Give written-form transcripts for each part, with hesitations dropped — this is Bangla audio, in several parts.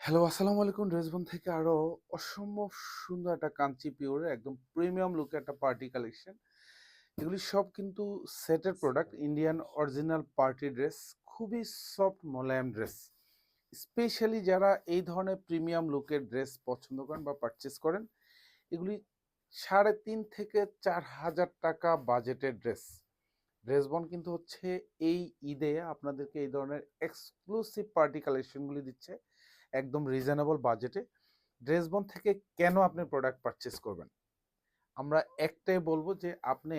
হ্যালো, আসসালামু আলাইকুম। ড্রেসবন থেকে আরো অসম্ভব সুন্দর একটা কাঞ্চি পিওরের একদম প্রিমিয়াম লুকের একটা পার্টি কালেকশন। এগুলি সব কিন্তু সেটের product, Indian original party dress, খুবই সফট মোলায়েম ড্রেস। স্পেশালি যারা এই ধরনের প্রিমিয়াম লুকের ড্রেস পছন্দ করেন বা পারচেস করেন, এগুলি 3.5 থেকে 4,000 টাকা বাজেটের ড্রেস। ড্রেসবন কিন্তু হচ্ছে এই ঈদে আপনাদেরকে এই ধরনের এক্সক্লুসিভ পার্টি কালেকশনগুলি দিচ্ছে একদম রিজনেবল বাজেটে। ড্রেসবন থেকে কেন আপনি প্রোডাক্ট পারচেস করবেন? আমরা একটাই বলবো যে আপনি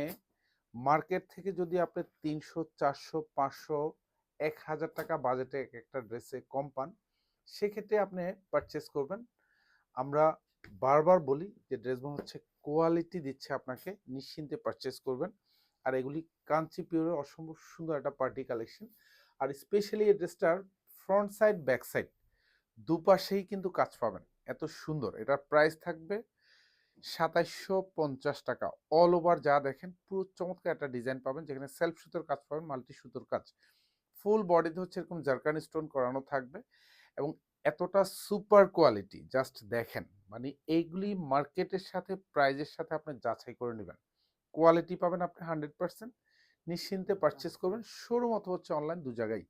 মার্কেট থেকে যদি আপনি 300, 400, 500, 1,000 টাকা বাজেটে একটা ড্রেসে কম পান, সেক্ষেত্রে আপনি পারচেস করবেন। আমরা বারবার বলি যে ড্রেসবন হচ্ছে কোয়ালিটি দিচ্ছে আপনাকে, নিশ্চিন্তে পারচেস করবেন। আর এগুলি কাঞ্চি পিওরের অসম্ভব সুন্দর একটা পার্টি কালেকশন। আর স্পেশালি এই ড্রেসটার ফ্রন্ট সাইড ব্যাক সাইড দুপাশেই কিন্তু কাজ পাবেন, এত সুন্দর। এটার প্রাইস থাকবে ২৭৫০ টাকা। অল ওভার যা দেখেন পুরো চমৎকার একটা ডিজাইন পাবেন, যেখানে সেলফ সুতোর কাজ পাবেন, মাল্টি সুতোর কাজ। ফুল বডিতে হচ্ছে এরকম জারকান স্টোন করানো থাকবে এবং এতটা সুপার কোয়ালিটি, জাস্ট দেখেন। মানে এইগুলি মার্কেটের সাথে প্রাইজের সাথে আপনি যাচাই করে নেবেন। কোয়ালিটি পাবেন আপনি 100%, নিশ্চিন্তে পারচেস করবেন। শোরুম অথবা হচ্ছে অনলাইন, দু জায়গায়।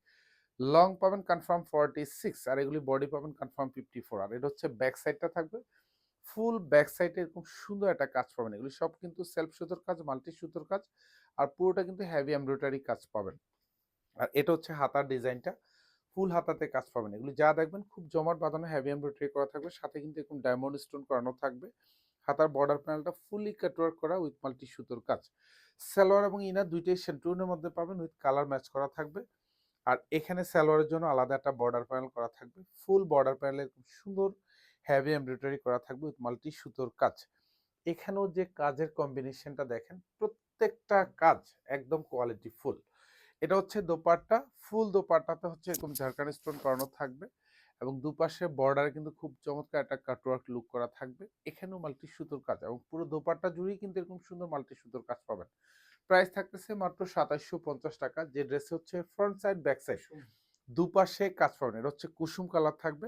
লং পাবেন কনফার্ম 46 আর এগুলি বডি পাবেন কনফার্ম 54। আর এটা হচ্ছে ব্যাক সাইডটা থাকবে, ফুল ব্যাক সাইডে এরকম সুন্দর একটা কাজ পাবেন। এগুলি সব কিন্তু সেলফ সুতোর কাজ, মাল্টি সুতোর কাজ, আর পুরোটা কিন্তু হেভি এমব্রয়ডারি কাজ পাবেন। আর এটা হচ্ছে হাতার ডিজাইনটা, ফুল হাতাতে কাজ পাবেন। এগুলি যা দেখবেন খুব জমাট বাঁধানো হেভি এমব্রয়ডারি করা থাকবে, সাথে কিন্তু এরকম ডায়মন্ড স্টোন করানো থাকবে। হাতার বর্ডার প্যানেলটা ফুলি কাটওয়ার্ক করা উইথ মাল্টি সুতোর কাজ। সালোয়ার এবং ইনার দুইটাই সেন্টুনের মধ্যে পাবেন, উইথ কালার ম্যাচ করা থাকবে। আর এখানে সালোয়ারের জন্য আলাদা একটা বর্ডার প্যানেল করা থাকবে, ফুল বর্ডার প্যানেলে খুব সুন্দর হেভি এমব্রয়ডারি করা থাকবে উইথ মাল্টি সুতোর কাজ। এখানেও যে কাজের কম্বিনেশনটা দেখেন, প্রত্যেকটা কাজ একদম কোয়ালিটি ফুল। এটা হচ্ছে দোপাট্টা, ফুল দোপাট্টাতে হচ্ছে এরকম ঝাড়খান স্টোন করানো থাকবে এবং দুপাশে বর্ডারে কিন্তু খুব চমৎকার একটা কাটওয়ার্ক লুক করা থাকবে। এখানেও মাল্টি সুতোর কাজ এবং পুরো দোপাট্টা জুড়েই কিন্তু এরকম সুন্দর মাল্টি সুতোর কাজ পাবেন। প্রাইস থাকতেছে মাত্র ২৭৫০ টাকা। যে ড্রেস হচ্ছে ফ্রন্ট সাইড ব্যাক সাইড দুপাশে কাজ পাবেন। এটা হচ্ছে কুসুম কালার থাকবে।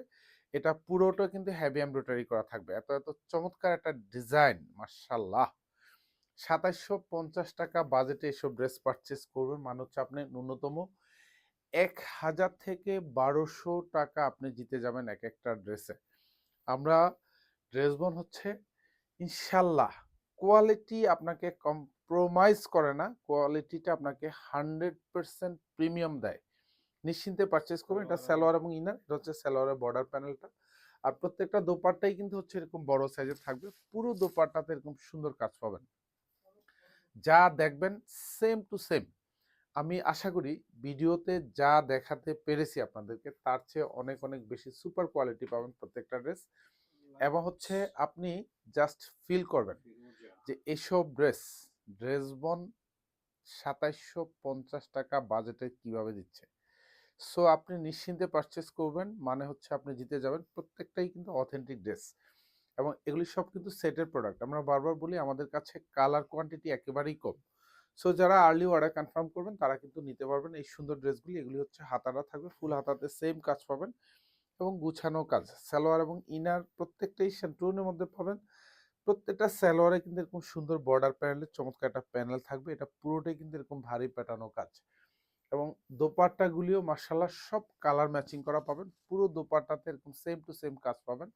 এটা পুরোটা কিন্তু হেভি এমব্রয়ডারি করা থাকবে। এত এত চমৎকার একটা ডিজাইন, মাশাআল্লাহ। ২৭৫০ টাকা বাজেটে এসব ড্রেস পারচেস করবেন মানে হচ্ছে আপনি ন্যূনতম ১,০০০ থেকে ১,২০০ টাকা আপনি জিতে যাবেন এক একটা ড্রেসে। আমরা ড্রেসবন হচ্ছে ইনশাল্লাহ কোয়ালিটি আপনাকে কম্প্রোমাইজ করে না, কোয়ালিটিটা আপনাকে 100% প্রিমিয়াম দেয়। নিশ্চিন্তে পারচেস করবেন। এটা সালোয়ার এবং ইনার, এটা হচ্ছে সালোয়ারের বর্ডার প্যানেলটা। আর প্রত্যেকটা দোপাট্টাই কিন্তু হচ্ছে এরকম বড় সাইজের থাকবে, পুরো দোপাট্টাতে এরকম সুন্দর কাজ পাবেন। যা দেখবেন সেম টু সেম। আমি আশা করি ভিডিওতে যা দেখাতে পেরেছি আপনাদেরকে, তার চেয়ে অনেক অনেক বেশি সুপার কোয়ালিটি পাবেন প্রত্যেকটা ড্রেস। এবং হচ্ছে আপনি জাস্ট ফিল করবেন যে এসব ড্রেসবন ২৭৫০ টাকা বাজেটে কিভাবে দিচ্ছে। সো আপনি নিশ্চিন্তে পারচেস করবেন মানে হচ্ছে আপনি জিতে যাবেন। প্রত্যেকটাই কিন্তু অথেন্টিক ড্রেস এবং এগুলি সব কিন্তু সেটের প্রোডাক্ট। আমরা বারবার বলি আমাদের কাছে কালার কোয়ান্টিটি একেবারেই কম। সো যারা আর্লি অর্ডার কনফার্ম করবেন তারা কিন্তু নিতে পারবেন এই সুন্দর ড্রেসগুলি। এগুলি হচ্ছে হাতাটা থাকবে, ফুল হাতাতে সেম কাজ পাবেন এবং গুছানো কাজ। সালোয়ার এবং ইনার প্রত্যেকটাই সেন্টুনের মধ্যে পাবেন। প্রত্যেকটা সালোয়ারে কিন্তু এরকম সুন্দর বর্ডার প্যানেলের চমৎকার একটা প্যানেল থাকবে। এটা পুরোটাই কিন্তু এরকম ভারী প্যাটার্নো কাজ এবং দোপাট্টাগুলিও মাশাআল্লাহ সব কালার ম্যাচিং করা পাবেন। পুরো দোপাট্টাতে এরকম সেম টু সেম কাজ পাবেন।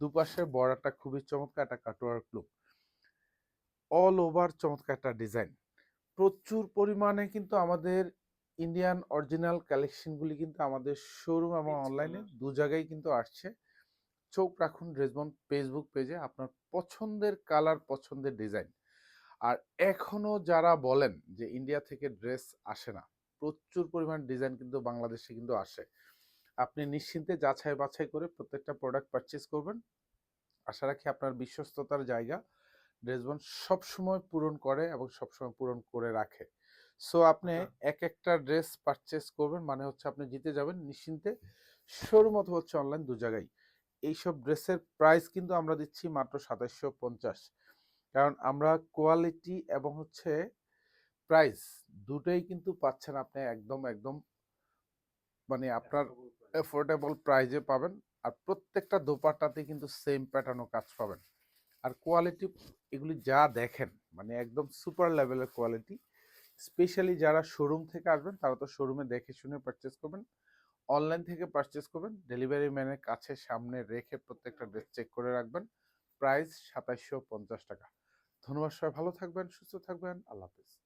দুপাশের বর্ডারটা খুবই চমৎকার একটা কাটওয়ার্ক লুক, অল ওভার চমৎকার একটা ডিজাইন। প্রচুর পরিমাণে কিন্তু আমাদের ইন্ডিয়ান অরিজিনাল কালেকশনগুলি কিন্তু আমাদের শোরুম এবং অনলাইনে দু জায়গায় কিন্তু আসছে। চোখ রাখুন ড্রেসবন ফেসবুক পেজে, আপনার পছন্দের কালার, পছন্দের ডিজাইন। আর এখনো যারা বলেন যে ইন্ডিয়া থেকে ড্রেস আসে না, প্রচুর পরিমাণ ডিজাইন কিন্তু বাংলাদেশে কিন্তু আসে। আপনি নিশ্চিন্তে যাচাই বাছাই করে প্রত্যেকটা প্রোডাক্ট পারচেস করবেন। আশা রাখি আপনার বিশ্বস্ততার জায়গা ড্রেসবন সবসময় পূরণ করে এবং সবসময় পূরণ করে রাখে। সো আপনি এক একটা ড্রেস পারচেস করবেন মানে হচ্ছে আপনি জিতে যাবেন নিশ্চিন্তে। শোরুম অথবা হচ্ছে অনলাইন, দু জায়গায়। এইসব ড্রেসের প্রাইস কিন্তু আমরা দিচ্ছি মাত্র ২৭৫০। কারণ আমরা কোয়ালিটি এবং হচ্ছে প্রাইস দুটোই কিন্তু পাচ্ছেন আপনি একদম একদম, মানে আপনার এফোর্ডেবল প্রাইজে পাবেন। আর প্রত্যেকটা দোপাট্টাতে কিন্তু সেম প্যাটার্ন ও কাজ পাবেন। আর কোয়ালিটি এগুলি যা দেখেন মানে একদম সুপার লেভেলের কোয়ালিটি। স্পেশালি যারা শোরুম থেকে আসবেন তারা তো শোরুমে দেখে শুনে পারচেজ করবেন। অনলাইন থেকে পারচেজ করবেন, ডেলিভারি ম্যানের কাছে সামনে রেখে প্রত্যেকটা ড্রেস চেক করে রাখবেন। প্রাইস ৳২৭৫০। ধন্যবাদ, সবাই ভালো থাকবেন, সুস্থ থাকবেন। আল্লাহ হাফেজ।